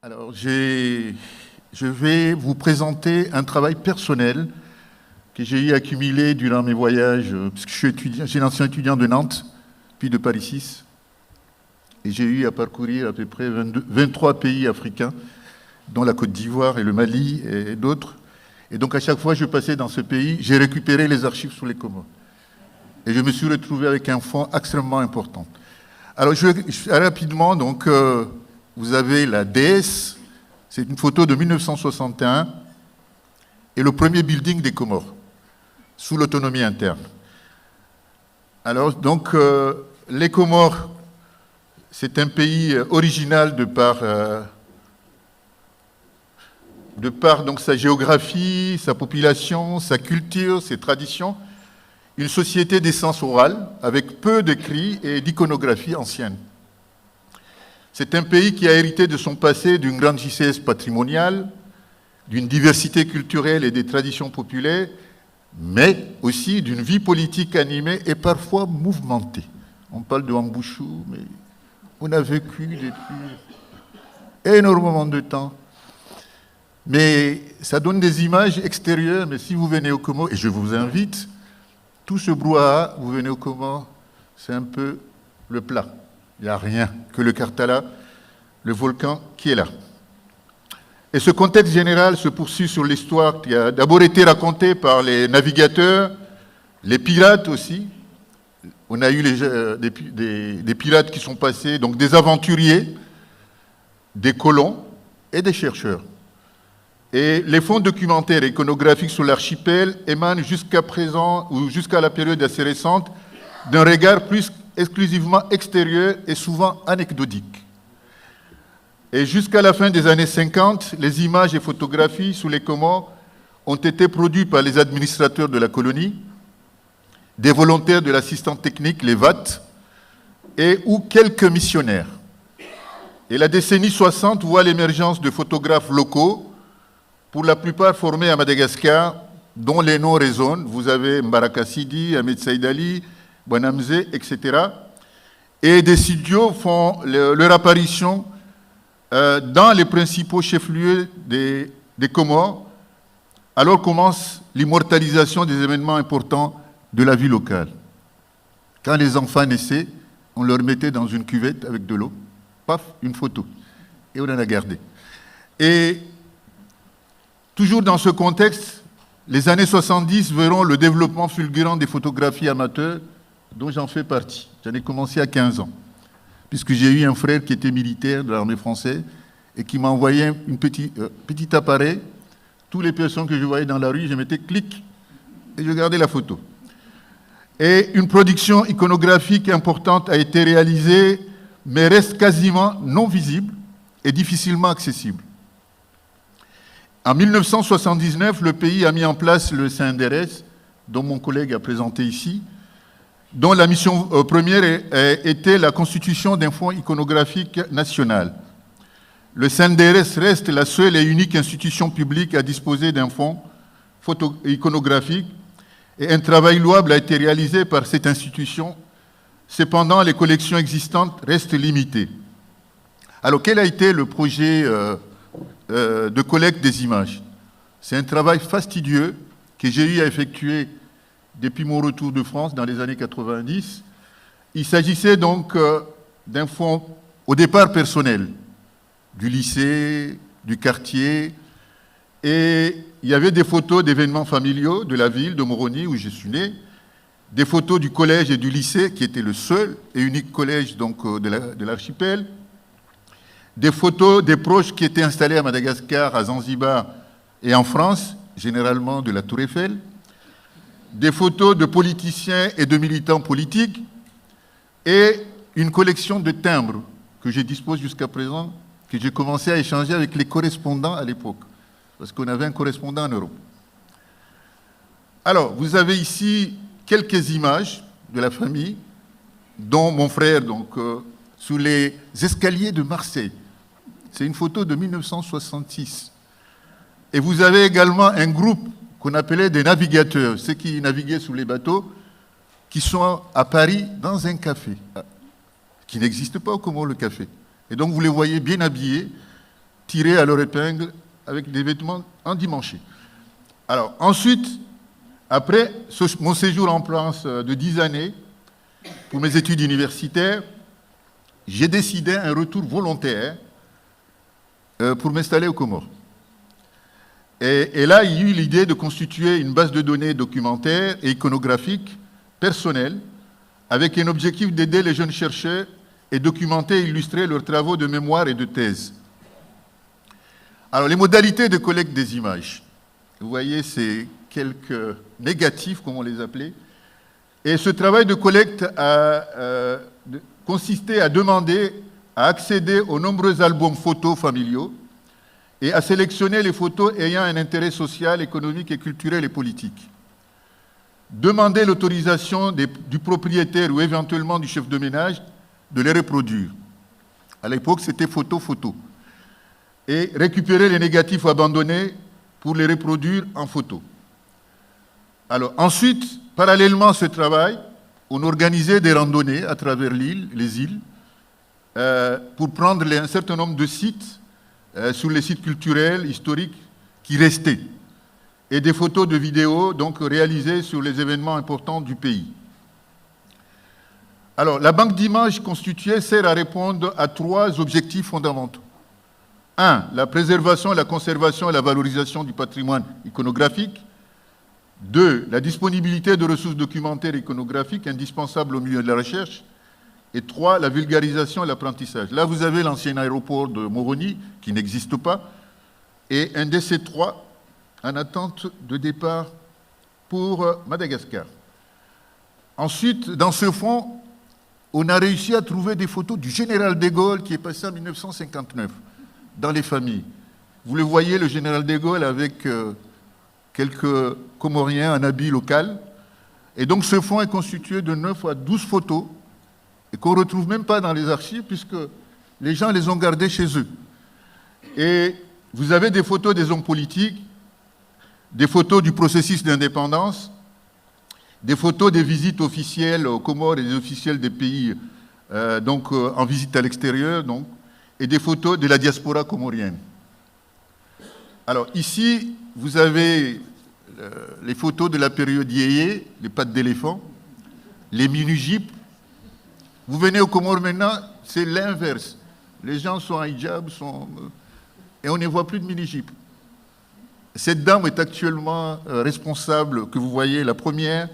Alors, je vais vous présenter un travail personnel que j'ai accumulé durant mes voyages, parce que j'ai un ancien étudiant de Nantes, puis de Paris 6, et j'ai eu à parcourir à peu près 23 pays africains, dont la Côte d'Ivoire et le Mali et d'autres. Et donc, à chaque fois que je passais dans ce pays, j'ai récupéré les archives sur les Comores. Et je me suis retrouvé avec un fonds extrêmement important. Alors, rapidement, donc, vous avez la DS, c'est une photo de 1961, et le premier building des Comores, sous l'autonomie interne. Alors, donc, les Comores, c'est un pays original de par donc, sa géographie, sa population, sa culture, ses traditions, une société d'essence orale, avec peu d'écrits et d'iconographie ancienne. C'est un pays qui a hérité de son passé d'une grande richesse patrimoniale, d'une diversité culturelle et des traditions populaires, mais aussi d'une vie politique animée et parfois mouvementée. On parle de Wambushu, mais on a vécu depuis énormément de temps. Mais ça donne des images extérieures, mais si vous venez au Comores, et je vous invite, tout ce brouhaha, vous venez au Comores, c'est un peu le plat. Il n'y a rien que le Karthala, le volcan qui est là. Et ce contexte général se poursuit sur l'histoire qui a d'abord été racontée par les navigateurs, les pirates aussi. On a eu des pirates qui sont passés, donc des aventuriers, des colons et des chercheurs. Et les fonds documentaires et iconographiques sur l'archipel émanent jusqu'à présent, ou jusqu'à la période assez récente, d'un regard plus exclusivement extérieur et souvent anecdotique. Et jusqu'à la fin des années 50, les images et photographies sous les Comores ont été produites par les administrateurs de la colonie, des volontaires de l'assistance technique, les VAT, ou quelques missionnaires. Et la décennie 60 voit l'émergence de photographes locaux, pour la plupart formés à Madagascar, dont les noms résonnent. Vous avez Mbaraka Sidi, Ahmed Saïd Ali, Bonamze, etc. Et des studios font leur apparition dans les principaux chefs-lieux des Comores. Alors commence l'immortalisation des événements importants de la vie locale. Quand les enfants naissaient, on leur mettait dans une cuvette avec de l'eau, paf, une photo. Et on en a gardé. Et toujours dans ce contexte, les années 70 verront le développement fulgurant des photographies amateurs, dont j'en fais partie. J'en ai commencé à 15 ans, puisque j'ai eu un frère qui était militaire de l'armée française et qui m'a envoyé un petit appareil. Toutes les personnes que je voyais dans la rue, je mettais clic et je gardais la photo. Et une production iconographique importante a été réalisée, mais reste quasiment non visible et difficilement accessible. En 1979, le pays a mis en place le CNDRS, dont mon collègue a présenté ici, dont la mission première était la constitution d'un fonds iconographique national. Le CNDRS reste la seule et unique institution publique à disposer d'un fonds iconographique, et un travail louable a été réalisé par cette institution. Cependant, les collections existantes restent limitées. Alors, quel a été le projet de collecte des images? C'est un travail fastidieux que j'ai eu à effectuer depuis mon retour de France dans les années 90. Il s'agissait donc d'un fonds au départ personnel, du lycée, du quartier, et il y avait des photos d'événements familiaux de la ville de Moroni où je suis né, des photos du collège et du lycée qui était le seul et unique collège donc, de l'archipel, des photos des proches qui étaient installés à Madagascar, à Zanzibar et en France, généralement de la Tour Eiffel, des photos de politiciens et de militants politiques, et une collection de timbres que je dispose jusqu'à présent, que j'ai commencé à échanger avec les correspondants à l'époque, parce qu'on avait un correspondant en Europe. Alors, vous avez ici quelques images de la famille, dont mon frère, donc, sous les escaliers de Marseille. C'est une photo de 1966. Et vous avez également un groupe qu'on appelait des navigateurs, ceux qui naviguaient sous les bateaux, qui sont à Paris dans un café, qui n'existe pas au Comores, le café. Et donc vous les voyez bien habillés, tirés à leur épingle avec des vêtements endimanchés. Alors, ensuite, après mon séjour en France de 10 années, pour mes études universitaires, j'ai décidé un retour volontaire pour m'installer aux Comores. Et là, il y a eu l'idée de constituer une base de données documentaire et iconographique personnelle avec un objectif d'aider les jeunes chercheurs et documenter et illustrer leurs travaux de mémoire et de thèse. Alors, les modalités de collecte des images. Vous voyez, c'est quelques négatifs, comme on les appelait. Et ce travail de collecte a consisté à demander à accéder aux nombreux albums photos familiaux et à sélectionner les photos ayant un intérêt social, économique et culturel et politique. Demander l'autorisation du propriétaire ou éventuellement du chef de ménage de les reproduire. À l'époque, c'était photo-photo. Et récupérer les négatifs abandonnés pour les reproduire en photo. Alors, ensuite, parallèlement à ce travail, on organisait des randonnées à travers les îles, pour prendre un certain nombre de sites, sur les sites culturels, historiques, qui restaient, et des photos de vidéos donc réalisées sur les événements importants du pays. Alors, la banque d'images constituée sert à répondre à 3 objectifs fondamentaux. 1. La préservation, la conservation et la valorisation du patrimoine iconographique. 2. La disponibilité de ressources documentaires et iconographiques indispensables au milieu de la recherche. Et 3. La vulgarisation et l'apprentissage. Là, vous avez l'ancien aéroport de Moroni, qui n'existe pas, et un DC-3 en attente de départ pour Madagascar. Ensuite, dans ce fonds, on a réussi à trouver des photos du général de Gaulle qui est passé en 1959 dans les familles. Vous le voyez, le général de Gaulle avec quelques Comoriens en habit local. Et donc ce fonds est constitué de 9 à 12 photos et qu'on ne retrouve même pas dans les archives puisque les gens les ont gardées chez eux. Et vous avez des photos des hommes politiques, des photos du processus d'indépendance, des photos des visites officielles aux Comores et des officiels des pays en visite à l'extérieur, donc, et des photos de la diaspora comorienne. Alors ici, vous avez les photos de la période yéyé, les pattes d'éléphant, les mini-jeeps. Vous venez aux Comores maintenant, c'est l'inverse. Les gens sont en hijab, et on ne voit plus de mini-jeeps. Cette dame est actuellement responsable, que vous voyez, la première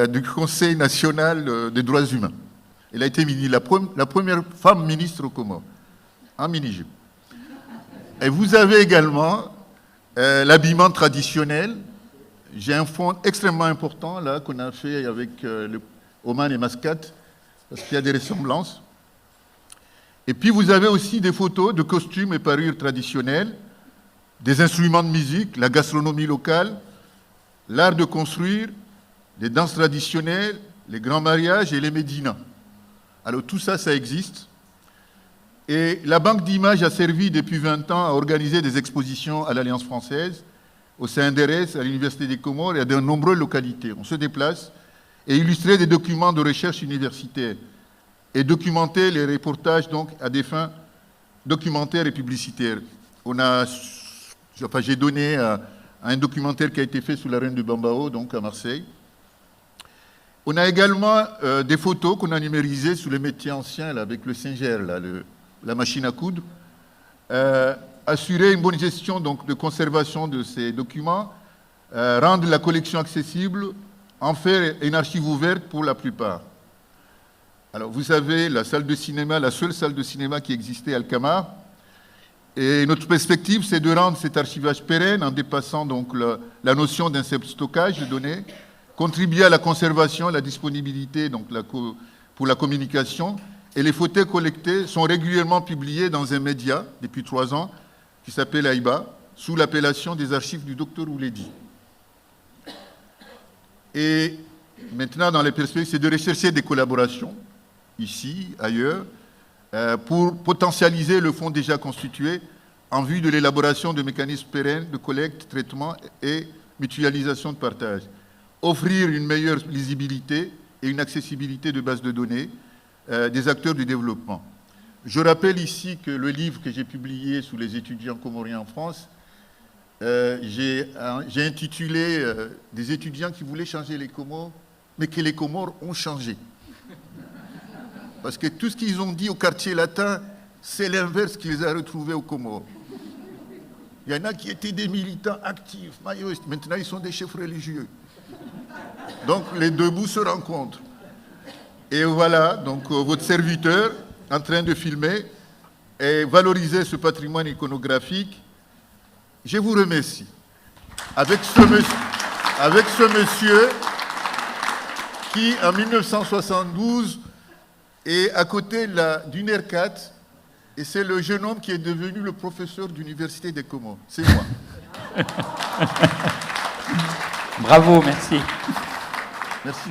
du Conseil national des droits humains. Elle a été la première femme ministre aux Comores, en mini-jupe. Et vous avez également l'habillement traditionnel. J'ai un fond extrêmement important là qu'on a fait avec le Oman et Mascate, parce qu'il y a des ressemblances. Et puis vous avez aussi des photos de costumes et parures traditionnelles, des instruments de musique, la gastronomie locale, l'art de construire, les danses traditionnelles, les grands mariages et les médinas. Alors tout ça, ça existe. Et la banque d'images a servi depuis 20 ans à organiser des expositions à l'Alliance française, au CNDRS, à l'Université des Comores et à de nombreuses localités. On se déplace et illustrer des documents de recherche universitaire et documenter les reportages donc, à des fins documentaires et publicitaires. J'ai donné un documentaire qui a été fait sous la reine de Bambao, donc à Marseille. On a également des photos qu'on a numérisées sous les métiers anciens, là, avec le Singer, là, la machine à coudre. Assurer une bonne gestion donc, de conservation de ces documents, rendre la collection accessible, en faire une archive ouverte pour la plupart. Alors, vous avez la salle de cinéma, la seule salle de cinéma qui existait à Alcamar. Et notre perspective, c'est de rendre cet archivage pérenne en dépassant donc la notion d'un simple stockage de données, contribuer à la conservation, à la disponibilité donc pour la communication. Et les photos collectées sont régulièrement publiées dans un média depuis 3 ans qui s'appelle AIBA, sous l'appellation des archives du Dr Ouledi. Et maintenant, dans les perspectives, c'est de rechercher des collaborations, ici, ailleurs, pour potentialiser le fonds déjà constitué en vue de l'élaboration de mécanismes pérennes de collecte, traitement et mutualisation de partage. Offrir une meilleure lisibilité et une accessibilité de bases de données des acteurs du développement. Je rappelle ici que le livre que j'ai publié sous les étudiants comoriens en France, j'ai intitulé des étudiants qui voulaient changer les Comores, mais que les Comores ont changé. Parce que tout ce qu'ils ont dit au quartier latin, c'est l'inverse qui les a retrouvés aux Comores. Il y en a qui étaient des militants actifs, maoïstes. Maintenant, ils sont des chefs religieux. Donc, les deux bouts se rencontrent. Et voilà, donc, votre serviteur, en train de filmer et valoriser ce patrimoine iconographique. Je vous remercie. Avec ce monsieur qui, en 1972, est à côté d'une R4, et c'est le jeune homme qui est devenu le professeur d'université des Comores. C'est moi. Bravo, merci. Merci.